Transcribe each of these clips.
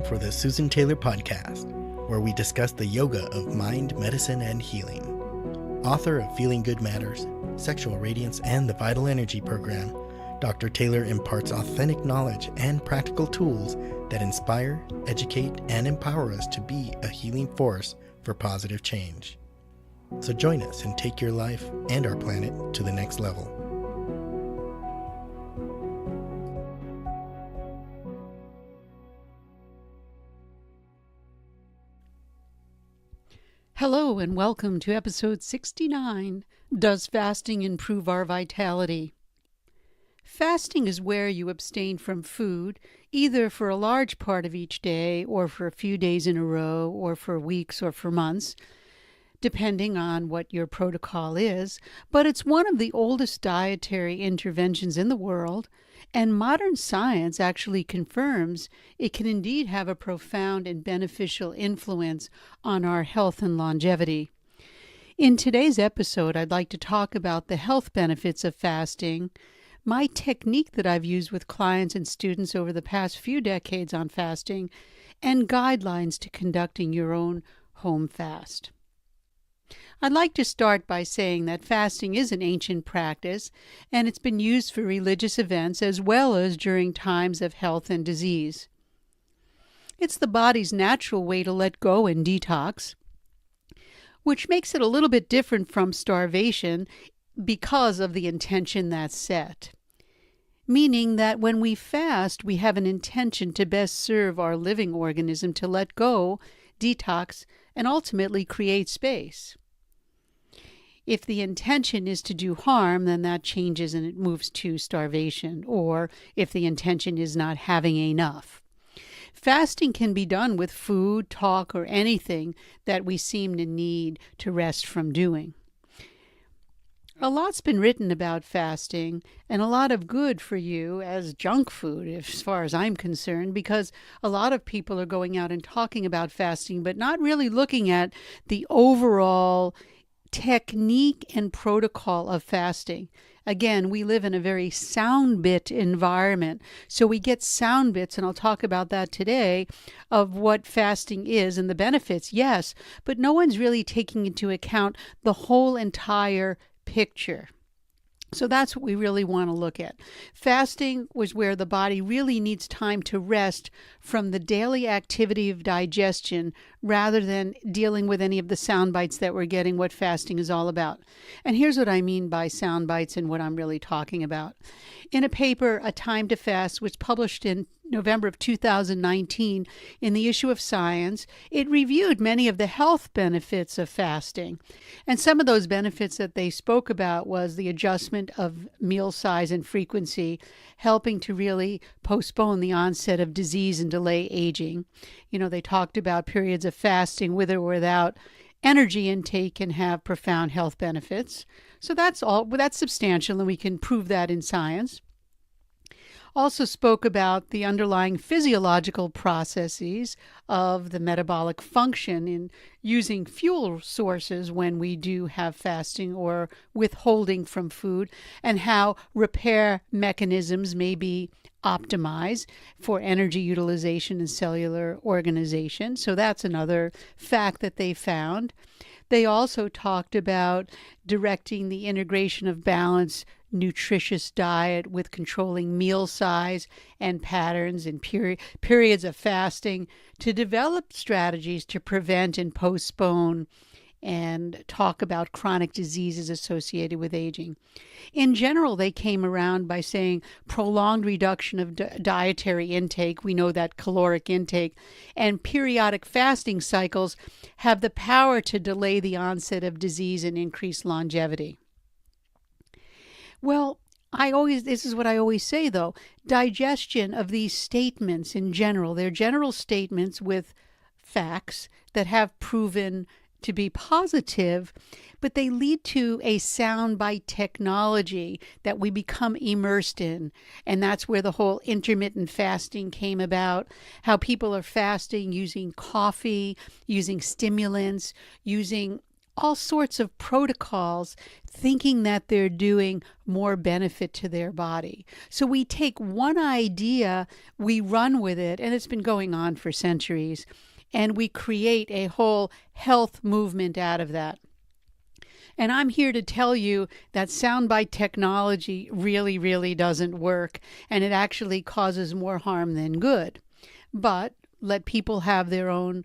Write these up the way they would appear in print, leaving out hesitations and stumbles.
for the Susan Taylor Podcast, where we discuss the yoga of mind, medicine, and healing. Author of Feeling Good Matters, Sexual Radiance, and the Vital Energy Program, Dr. Taylor imparts authentic knowledge and practical tools that inspire, educate, and empower us to be a healing force for positive change. So join us and take your life and our planet to the next level. Hello and welcome to episode 69, Does Fasting Improve Our Vitality? Fasting is where you abstain from food, either for a large part of each day, or for a few days in a row, or for weeks or for months, depending on what your protocol is. But it's one of the oldest dietary interventions in the world, and modern science actually confirms it can indeed have a profound and beneficial influence on our health and longevity. In today's episode, I'd like to talk about the health benefits of fasting, my technique that I've used with clients and students over the past few decades on fasting, and guidelines to conducting your own home fast. I'd like to start by saying that fasting is an ancient practice, and it's been used for religious events as well as during times of health and disease. It's the body's natural way to let go and detox, which makes it a little bit different from starvation because of the intention that's set. Meaning that when we fast, we have an intention to best serve our living organism to let go, detox, and ultimately create space. If the intention is to do harm, then that changes and it moves to starvation, or if the intention is not having enough. Fasting can be done with food, talk, or anything that we seem to need to rest from doing. A lot's been written about fasting, and a lot of good for you as junk food, as far as I'm concerned, because a lot of people are going out and talking about fasting, but not really looking at the overall technique and protocol of fasting. Again, we live in a very sound bit environment, so we get sound bits, and I'll talk about that today, of what fasting is and the benefits, yes, but no one's really taking into account the whole entire picture. So that's what we really want to look at. Fasting was where the body really needs time to rest from the daily activity of digestion rather than dealing with any of the sound bites that we're getting what fasting is all about. And here's what I mean by sound bites and what I'm really talking about. In a paper, A Time to Fast, which published in November of 2019 in the issue of Science, it reviewed many of the health benefits of fasting. And some of those benefits that they spoke about was the adjustment of meal size and frequency, helping to really postpone the onset of disease and delay aging. They talked about periods of fasting with or without energy intake can have profound health benefits. So that's substantial, and we can prove that in science. Also spoke about the underlying physiological processes of the metabolic function in using fuel sources when we do have fasting or withholding from food, and how repair mechanisms may be optimized for energy utilization and cellular organization. So that's another fact that they found. They also talked about directing the integration of balanced, nutritious diet with controlling meal size and patterns and periods of fasting to develop strategies to prevent and postpone and talk about chronic diseases associated with aging. In general, they came around by saying prolonged reduction of dietary intake, we know that caloric intake, and periodic fasting cycles have the power to delay the onset of disease and increase longevity. Well, this is what I always say though, digestion of these statements in general, they're general statements with facts that have proven to be positive, but they lead to a soundbite technology that we become immersed in. And that's where the whole intermittent fasting came about, how people are fasting using coffee, using stimulants, using all sorts of protocols thinking that they're doing more benefit to their body. So we take one idea, we run with it, and it's been going on for centuries, and we create a whole health movement out of that. And I'm here to tell you that soundbite technology really, really doesn't work, and it actually causes more harm than good. But let people have their own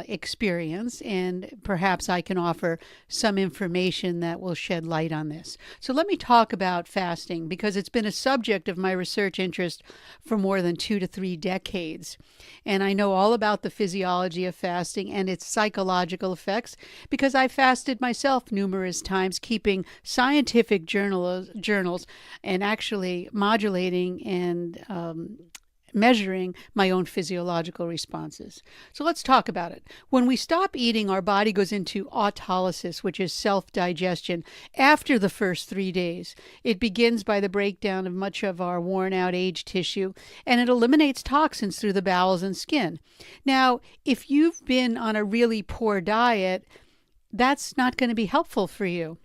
experience, and perhaps I can offer some information that will shed light on this. So let me talk about fasting, because it's been a subject of my research interest for more than 2 to 3 decades. And I know all about the physiology of fasting and its psychological effects, because I fasted myself numerous times, keeping scientific journals and actually modulating and measuring my own physiological responses. So let's talk about it. When we stop eating, our body goes into autolysis, which is self-digestion, after the first 3 days. It begins by the breakdown of much of our worn-out aged tissue, and it eliminates toxins through the bowels and skin. Now, if you've been on a really poor diet, that's not going to be helpful for you.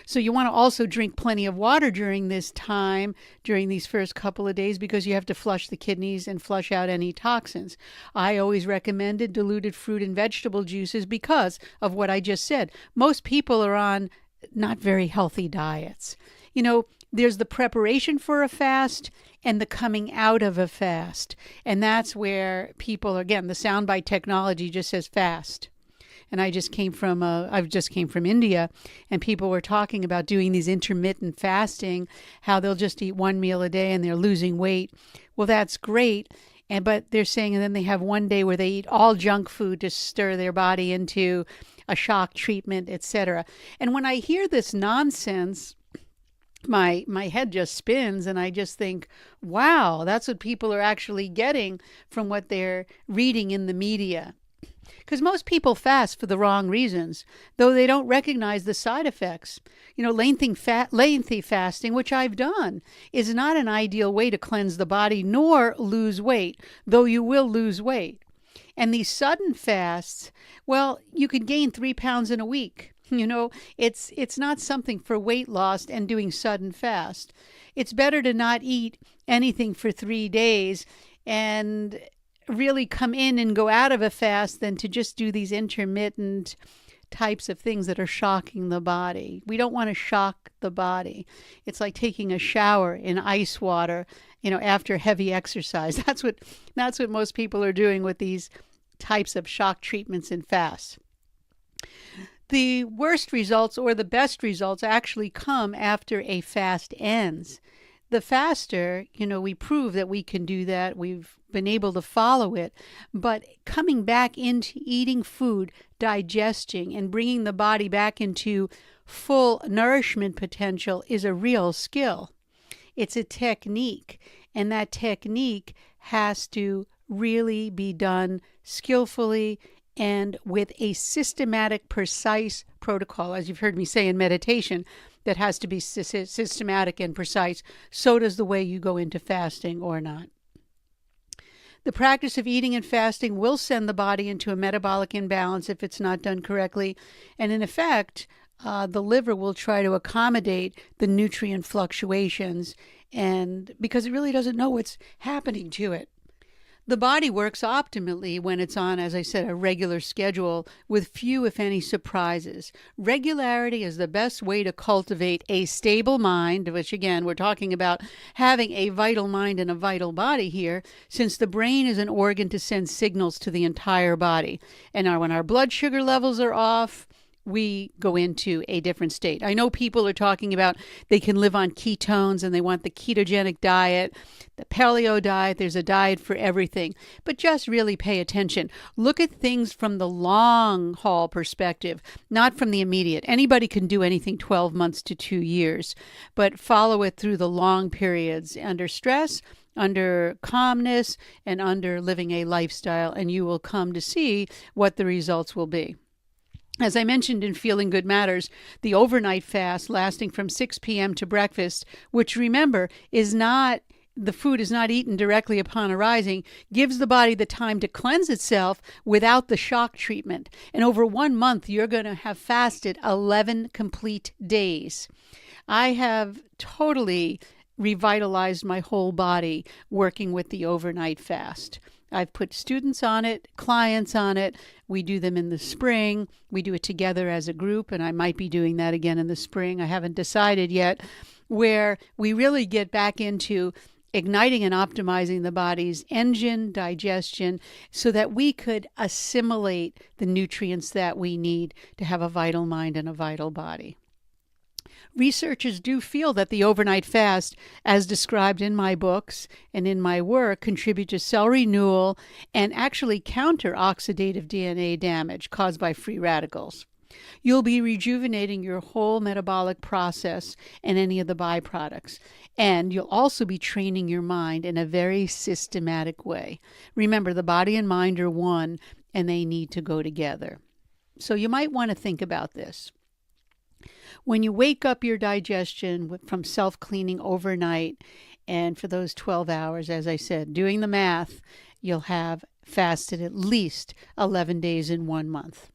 So you want to also drink plenty of water during this time, during these first couple of days, because you have to flush the kidneys and flush out any toxins. I always recommended diluted fruit and vegetable juices because of what I just said. Most people are on not very healthy diets. You know, there's the preparation for a fast and the coming out of a fast. And that's where people, again, the soundbite technology just says fast. And I just came from India, and people were talking about doing these intermittent fasting, how they'll just eat one meal a day and they're losing weight. Well, that's great. But they're saying, and then they have one day where they eat all junk food to stir their body into a shock treatment, etc. And when I hear this nonsense, my head just spins, and I just think, wow, that's what people are actually getting from what they're reading in the media. Because most people fast for the wrong reasons, though they don't recognize the side effects. You know, lengthy fasting, which I've done, is not an ideal way to cleanse the body nor lose weight, though you will lose weight. And these sudden fasts, well, you could gain 3 pounds in a week. You know, it's not something for weight loss and doing sudden fast. It's better to not eat anything for 3 days and really come in and go out of a fast than to just do these intermittent types of things that are shocking the body. We don't want to shock the body. It's like taking a shower in ice water, you know, after heavy exercise. That's what most people are doing with these types of shock treatments and fasts. The worst results or the best results actually come after a fast ends. The faster, you know, we prove that we can do that. We've been able to follow it. But coming back into eating food, digesting, and bringing the body back into full nourishment potential is a real skill. It's a technique. And that technique has to really be done skillfully and with a systematic, precise protocol, as you've heard me say in meditation, that has to be systematic and precise. So does the way you go into fasting or not. The practice of eating and fasting will send the body into a metabolic imbalance if it's not done correctly. And in effect, the liver will try to accommodate the nutrient fluctuations, and because it really doesn't know what's happening to it. The body works optimally when it's on, as I said, a regular schedule with few, if any, surprises. Regularity is the best way to cultivate a stable mind, which again, we're talking about having a vital mind and a vital body here, since the brain is an organ to send signals to the entire body. And when our blood sugar levels are off, we go into a different state. I know people are talking about they can live on ketones and they want the ketogenic diet, the paleo diet. There's a diet for everything. But just really pay attention. Look at things from the long haul perspective, not from the immediate. Anybody can do anything 12 months to 2 years, but follow it through the long periods under stress, under calmness, and under living a lifestyle, and you will come to see what the results will be. As I mentioned in Feeling Good Matters, the overnight fast lasting from 6 p.m. to breakfast, which remember is not the food is not eaten directly upon arising, gives the body the time to cleanse itself without the shock treatment. And over 1 month, you're going to have fasted 11 complete days. I have totally revitalized my whole body working with the overnight fast. I've put students on it, clients on it. We do them in the spring. We do it together as a group, and I might be doing that again in the spring. I haven't decided yet, where we really get back into igniting and optimizing the body's engine, digestion, so that we could assimilate the nutrients that we need to have a vital mind and a vital body. Researchers do feel that the overnight fast, as described in my books and in my work, contribute to cell renewal and actually counter oxidative DNA damage caused by free radicals. You'll be rejuvenating your whole metabolic process and any of the byproducts. And you'll also be training your mind in a very systematic way. Remember, the body and mind are one, and they need to go together. So you might want to think about this. When you wake up your digestion from self-cleaning overnight, and for those 12 hours, as I said, doing the math, you'll have fasted at least 11 days in 1 month.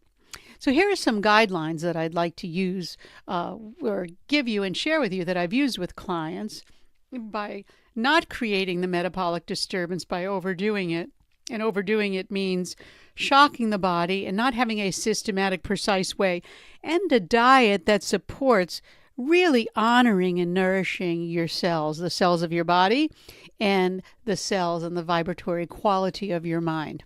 So here are some guidelines that I'd like to use or give you and share with you that I've used with clients by not creating the metabolic disturbance by overdoing it. And overdoing it means shocking the body and not having a systematic, precise way, and a diet that supports really honoring and nourishing your cells, the cells of your body and the cells and the vibratory quality of your mind.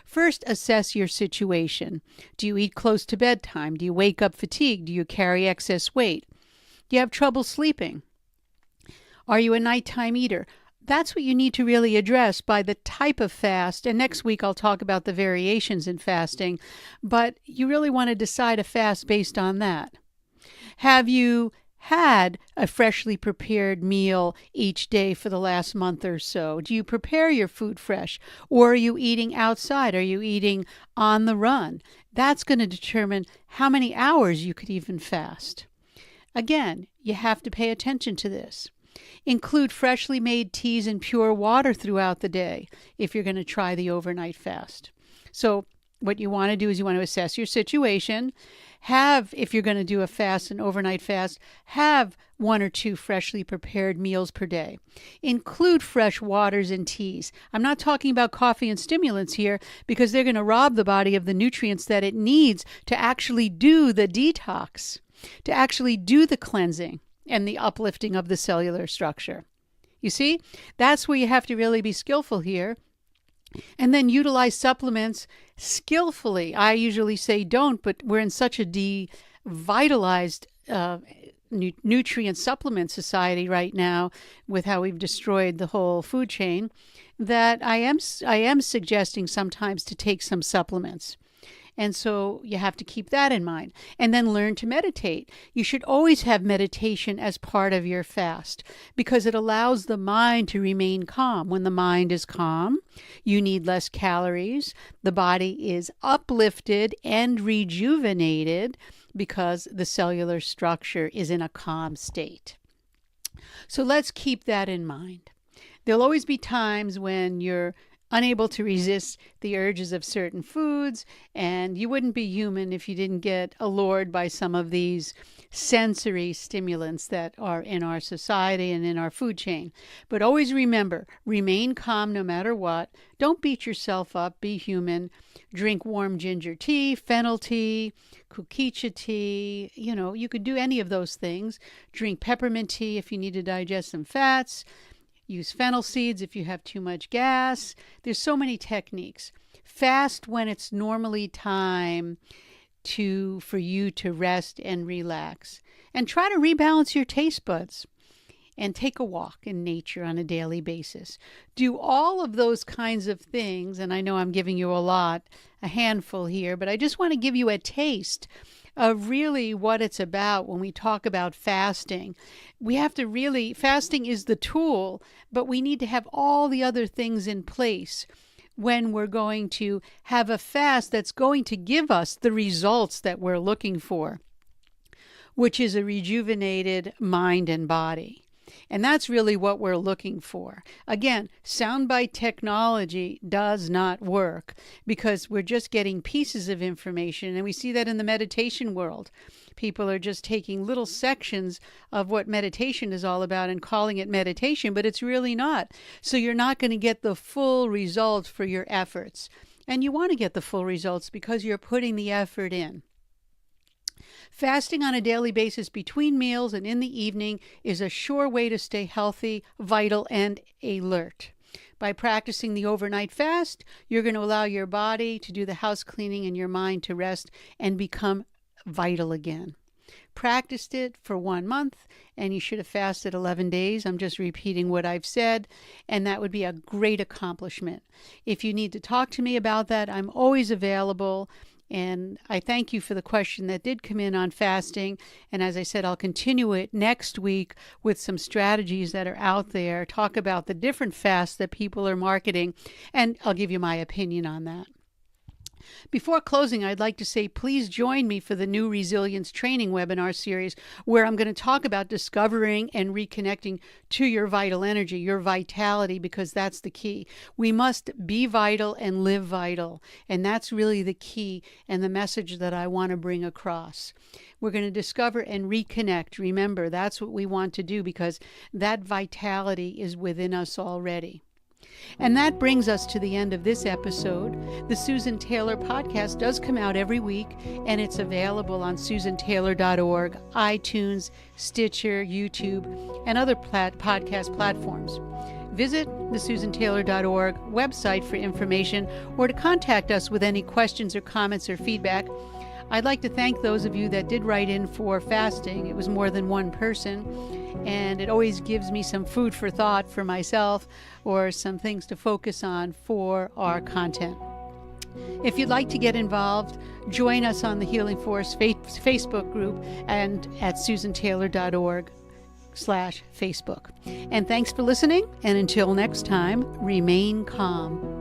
First, assess your situation. Do you eat close to bedtime? Do you wake up fatigued? Do you carry excess weight? Do you have trouble sleeping? Are you a nighttime eater? That's what you need to really address by the type of fast. And next week I'll talk about the variations in fasting, but you really want to decide a fast based on that. Have you had a freshly prepared meal each day for the last month or so? Do you prepare your food fresh? Or are you eating outside? Are you eating on the run? That's going to determine how many hours you could even fast. Again, you have to pay attention to this. Include freshly made teas and pure water throughout the day if you're going to try the overnight fast. So what you want to do is you want to assess your situation. If you're going to do a fast, an overnight fast, have 1 or 2 freshly prepared meals per day. Include fresh waters and teas. I'm not talking about coffee and stimulants here because they're going to rob the body of the nutrients that it needs to actually do the detox, to actually do the cleansing and the uplifting of the cellular structure. You see, that's where you have to really be skillful here. And then utilize supplements skillfully. I usually say don't, but we're in such a devitalized nutrient supplement society right now with how we've destroyed the whole food chain that I am suggesting sometimes to take some supplements. And so you have to keep that in mind. And then learn to meditate. You should always have meditation as part of your fast because it allows the mind to remain calm. When the mind is calm, you need less calories. The body is uplifted and rejuvenated because the cellular structure is in a calm state. So let's keep that in mind. There'll always be times when you're unable to resist the urges of certain foods, and you wouldn't be human if you didn't get allured by some of these sensory stimulants that are in our society and in our food chain. But always remember, remain calm no matter what. Don't beat yourself up. Be human. Drink warm ginger tea, fennel tea, kukicha tea. You could do any of those things. Drink peppermint tea if you need to digest some fats. Use fennel seeds if you have too much gas. There's so many techniques. Fast when it's normally time for you to rest and relax. And try to rebalance your taste buds. And take a walk in nature on a daily basis. Do all of those kinds of things, and I know I'm giving you a handful here, but I just want to give you a taste of really what it's about when we talk about fasting. We have to fasting is the tool, but we need to have all the other things in place when we're going to have a fast that's going to give us the results that we're looking for, which is a rejuvenated mind and body. And that's really what we're looking for. Again, soundbite technology does not work because we're just getting pieces of information. And we see that in the meditation world. People are just taking little sections of what meditation is all about and calling it meditation, but it's really not. So you're not going to get the full results for your efforts. And you want to get the full results because you're putting the effort in. Fasting on a daily basis between meals and in the evening is a sure way to stay healthy, vital, and alert. By practicing the overnight fast, you're going to allow your body to do the house cleaning and your mind to rest and become vital again. Practiced it for 1 month, and you should have fasted 11 days. I'm just repeating what I've said, and that would be a great accomplishment. If you need to talk to me about that, I'm always available. And I thank you for the question that did come in on fasting. And as I said, I'll continue it next week with some strategies that are out there, talk about the different fasts that people are marketing, and I'll give you my opinion on that. Before closing, I'd like to say please join me for the new Resilience Training webinar series where I'm going to talk about discovering and reconnecting to your vital energy, your vitality, because that's the key. We must be vital and live vital, and that's really the key and the message that I want to bring across. We're going to discover and reconnect. Remember, that's what we want to do because that vitality is within us already. And that brings us to the end of this episode. The Susan Taylor podcast does come out every week, and it's available on susantaylor.org, iTunes, Stitcher, YouTube, and other podcast platforms. Visit the susantaylor.org website for information or to contact us with any questions or comments or feedback. I'd like to thank those of you that did write in for fasting. It was more than one person, and it always gives me some food for thought for myself or some things to focus on for our content. If you'd like to get involved, join us on the Healing Force Facebook group and at susantaylor.org/Facebook. And thanks for listening, and until next time, remain calm.